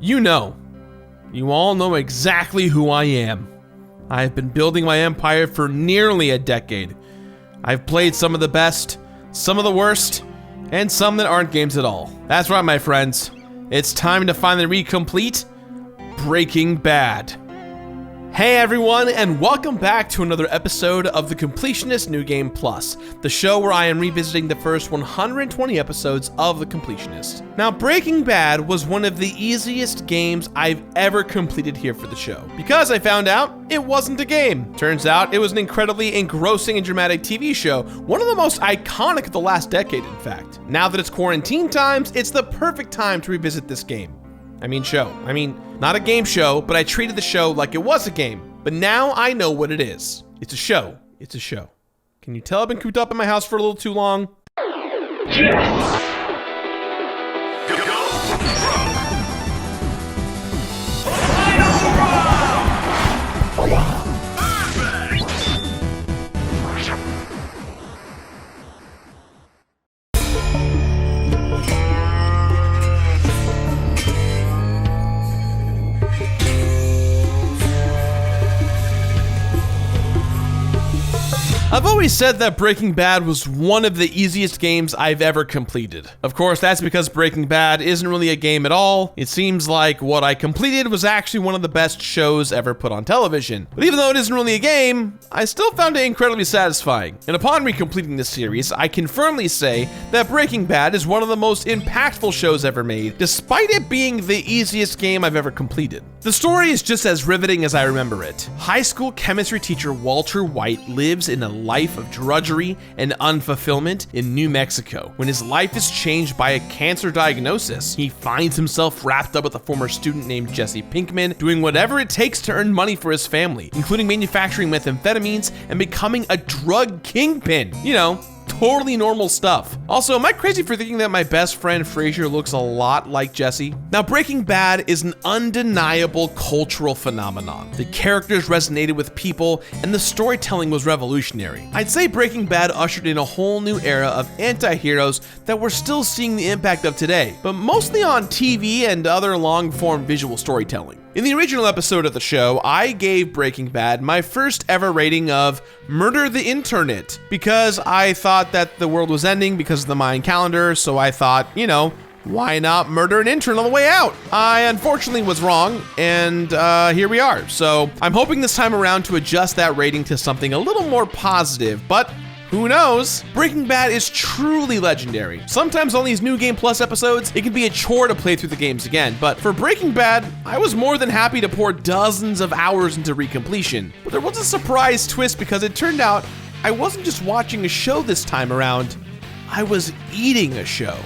You all know exactly who I am. I've been building my empire for nearly a decade. I've played some of the best, some of the worst, and some that aren't games at all. That's right, my friends. It's time to finally recomplete Breaking Bad. Hey everyone, and welcome back to another episode of the Completionist New Game Plus, the show where I am revisiting the first 120 episodes of the Completionist. Now, Breaking Bad was one of the easiest games I've ever completed here for the show, because I found out it wasn't a game. Turns out it was an incredibly engrossing and dramatic TV show, one of the most iconic of the last decade, in fact. Now that it's quarantine times, it's the perfect time to revisit this game. Not a game show, but I treated the show like it was a game. But now I know what it is. It's a show. It's a show. Can you tell I've been cooped up in my house for a little too long? I've always said that Breaking Bad was one of the easiest games I've ever completed. Of course, that's because Breaking Bad isn't really a game at all. It seems like what I completed was actually one of the best shows ever put on television. But even though it isn't really a game, I still found it incredibly satisfying. And upon recompleting this series, I can firmly say that Breaking Bad is one of the most impactful shows ever made, despite it being the easiest game I've ever completed. The story is just as riveting as I remember it. High school chemistry teacher Walter White lives in a life of drudgery and unfulfillment in New Mexico. When his life is changed by a cancer diagnosis, he finds himself wrapped up with a former student named Jesse Pinkman, doing whatever it takes to earn money for his family, including manufacturing methamphetamines and becoming a drug kingpin. Totally normal stuff. Also, am I crazy for thinking that my best friend Frasier looks a lot like Jesse? Now, Breaking Bad is an undeniable cultural phenomenon. The characters resonated with people, and the storytelling was revolutionary. I'd say Breaking Bad ushered in a whole new era of anti-heroes that we're still seeing the impact of today, but mostly on TV and other long-form visual storytelling. In the original episode of the show, I gave Breaking Bad my first ever rating of Murder the Internet, because I thought that the world was ending because of the Mayan calendar, so I thought, why not murder an intern on the way out? I unfortunately was wrong, and here we are. So I'm hoping this time around to adjust that rating to something a little more positive, but who knows? Breaking Bad is truly legendary. Sometimes on these New Game Plus episodes, it can be a chore to play through the games again, but for Breaking Bad, I was more than happy to pour dozens of hours into recompletion. But there was a surprise twist because it turned out I wasn't just watching a show this time around, I was eating a show.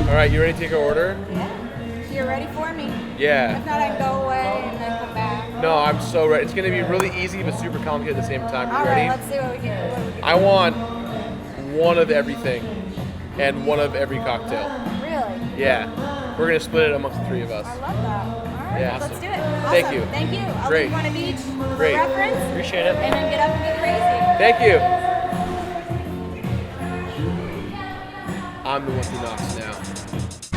All right, you ready to take our order? Yeah. You're ready for me? Yeah. If not, I can go away and then come back. No, I'm so ready. It's going to be really easy but super complicated at the same time. You ready? All right, let's see what we can do. I want one of everything and one of every cocktail. Really? Yeah. We're going to split it amongst the three of us. I love that. All right, Yeah, let's awesome. do it. Awesome. Thank you. Thank you. I'll Great. leave one of each for Great. reference. Appreciate it. And then get up and get crazy. Thank you. I'm the one who knocks now.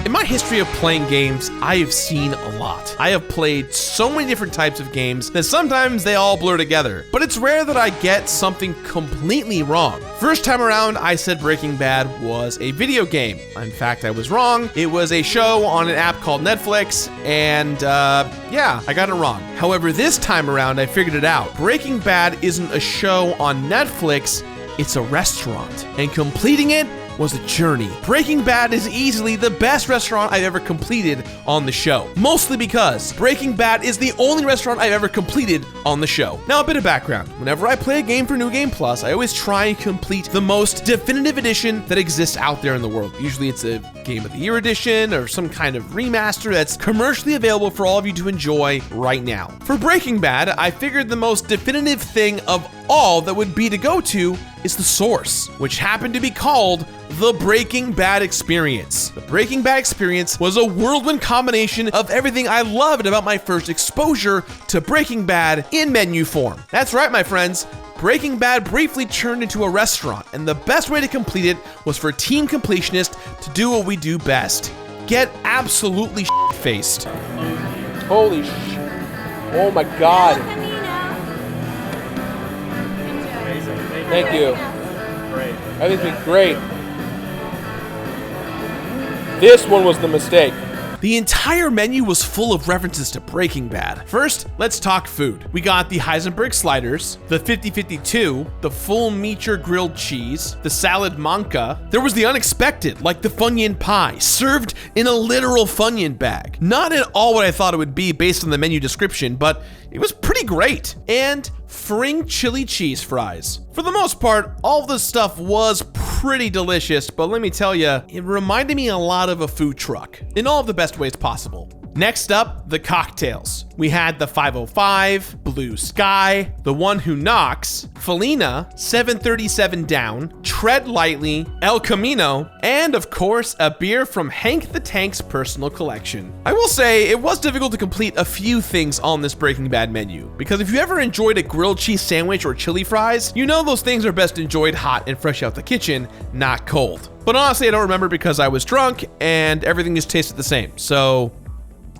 In my history of playing games, I have seen a lot. I have played so many different types of games that sometimes they all blur together, but it's rare that I get something completely wrong. First time around, I said Breaking Bad was a video game. In fact, I was wrong. It was a show on an app called Netflix, and yeah, I got it wrong. However, this time around, I figured it out. Breaking Bad isn't a show on Netflix, it's a restaurant, and completing it was a journey. Breaking Bad is easily the best restaurant I've ever completed on the show. Mostly because Breaking Bad is the only restaurant I've ever completed on the show. Now, a bit of background. Whenever I play a game for New Game Plus, I always try and complete the most definitive edition that exists out there in the world. Usually it's a Game of the Year edition or some kind of remaster that's commercially available for all of you to enjoy right now. For Breaking Bad, I figured the most definitive thing of all that would be to go to is the source, which happened to be called the Breaking Bad Experience. The Breaking Bad Experience was a whirlwind combination of everything I loved about my first exposure to Breaking Bad in menu form. That's right, my friends. Breaking Bad briefly turned into a restaurant, and the best way to complete it was for Team Completionist to do what we do best. Get absolutely shit-faced. Holy sh! Oh my god. Thank you. Great. Everything's been great. This one was the mistake. The entire menu was full of references to Breaking Bad. First, let's talk food. We got the Heisenberg sliders, the 50-52, the full meature grilled cheese, the salad manca. There was the unexpected, like the Funyun pie, served in a literal Funyun bag. Not at all what I thought it would be based on the menu description, but it was pretty great. And Fring chili cheese fries. For the most part, all this stuff was pretty delicious, but let me tell you, it reminded me a lot of a food truck in all of the best ways possible. Next up, the cocktails. We had the 505, Blue Sky, The One Who Knocks, Felina, 737 Down, Tread Lightly, El Camino, and of course, a beer from Hank the Tank's personal collection. I will say, it was difficult to complete a few things on this Breaking Bad menu, because if you ever enjoyed a grilled cheese sandwich or chili fries, you know those things are best enjoyed hot and fresh out the kitchen, not cold. But honestly, I don't remember because I was drunk and everything just tasted the same, so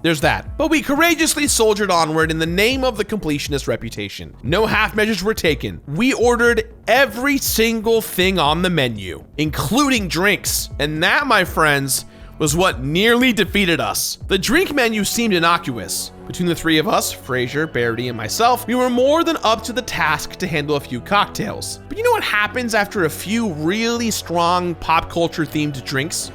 there's that. But we courageously soldiered onward in the name of the completionist reputation. No half measures were taken. We ordered every single thing on the menu, including drinks. And that, my friends, was what nearly defeated us. The drink menu seemed innocuous. Between the three of us, Fraser, Barry, and myself, we were more than up to the task to handle a few cocktails. But you know what happens after a few really strong pop culture themed drinks?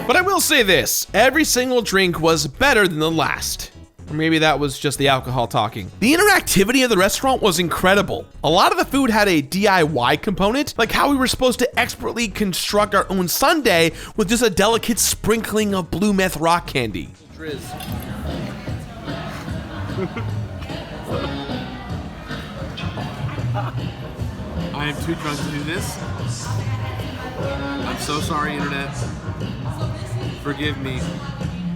But I will say this, every single drink was better than the last. Or maybe that was just the alcohol talking. The interactivity of the restaurant was incredible. A lot of the food had a DIY component, like how we were supposed to expertly construct our own sundae with just a delicate sprinkling of blue meth rock candy. I am too drunk to do this. I'm so sorry, internet. Forgive me.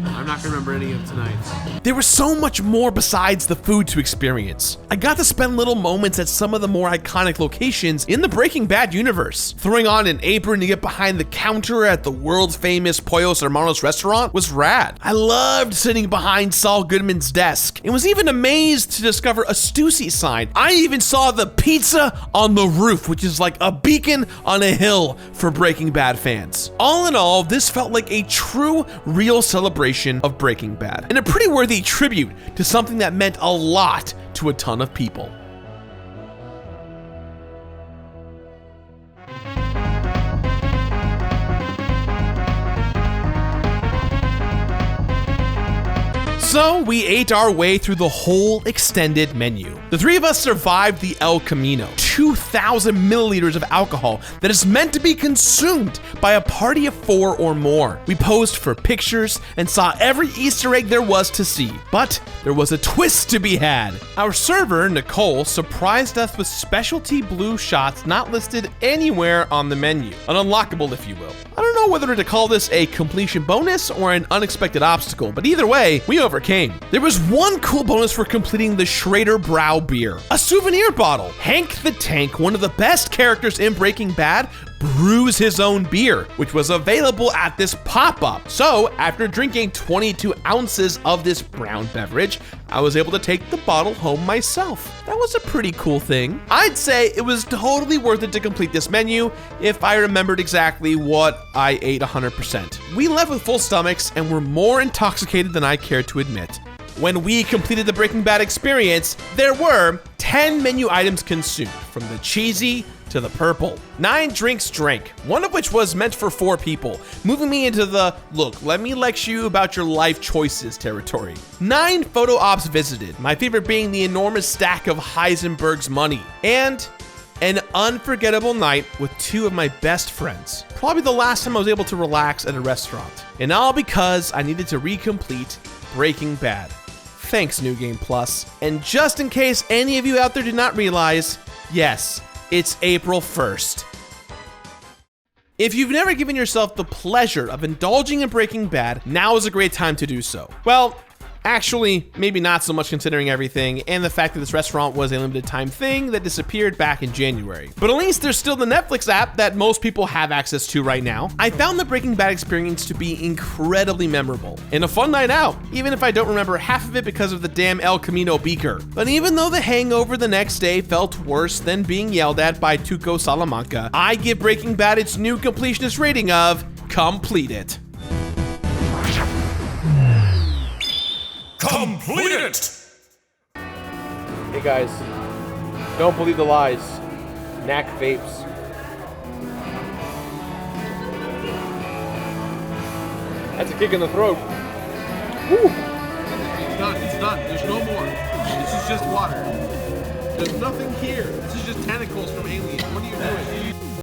I'm not gonna remember any of tonight. There was so much more besides the food to experience. I got to spend little moments at some of the more iconic locations in the Breaking Bad universe. Throwing on an apron to get behind the counter at the world's famous Pollos Hermanos restaurant was rad. I loved sitting behind Saul Goodman's desk and was even amazed to discover a Stussy sign. I even saw the pizza on the roof, which is like a beacon on a hill for Breaking Bad fans. All in all, this felt like a true, real celebration of Breaking Bad, and a pretty worthy tribute to something that meant a lot to a ton of people. So we ate our way through the whole extended menu. The three of us survived the El Camino, 2,000 milliliters of alcohol that is meant to be consumed by a party of 4 or more. We posed for pictures and saw every Easter egg there was to see, but there was a twist to be had. Our server, Nicole, surprised us with specialty blue shots not listed anywhere on the menu. An unlockable, if you will. I don't know whether to call this a completion bonus or an unexpected obstacle, but either way, we overcame. There was one cool bonus for completing the Schrader Brow beer, a souvenir bottle. Hank the Tank, one of the best characters in Breaking Bad, brews his own beer, which was available at this pop-up. So after drinking 22 ounces of this brown beverage, I was able to take the bottle home myself. That was a pretty cool thing. I'd say it was totally worth it to complete this menu if I remembered exactly what I ate 100%. We left with full stomachs and were more intoxicated than I cared to admit. When we completed the Breaking Bad experience, there were 10 menu items consumed, from the cheesy to the purple. 9 drinks drank, one of which was meant for 4 people, moving me into the, look, let me lecture you about your life choices territory. 9 photo ops visited, my favorite being the enormous stack of Heisenberg's money. And an unforgettable night with 2 of my best friends. Probably the last time I was able to relax at a restaurant. And all because I needed to recomplete Breaking Bad. Thanks, New Game Plus. And just in case any of you out there did not realize, yes, it's April 1st. If you've never given yourself the pleasure of indulging in Breaking Bad, now is a great time to do so. Well, actually, maybe not so much considering everything and the fact that this restaurant was a limited time thing that disappeared back in January. But at least there's still the Netflix app that most people have access to right now. I found the Breaking Bad experience to be incredibly memorable and a fun night out, even if I don't remember half of it because of the damn El Camino beaker. But even though the hangover the next day felt worse than being yelled at by Tuco Salamanca, I give Breaking Bad its new completionist rating of Complete It. Complete it! Hey guys, don't believe the lies. Knack vapes. That's a kick in the throat. Woo! It's done. It's done. There's no more. This is just water. There's nothing here. This is just tentacles from aliens. What are you doing?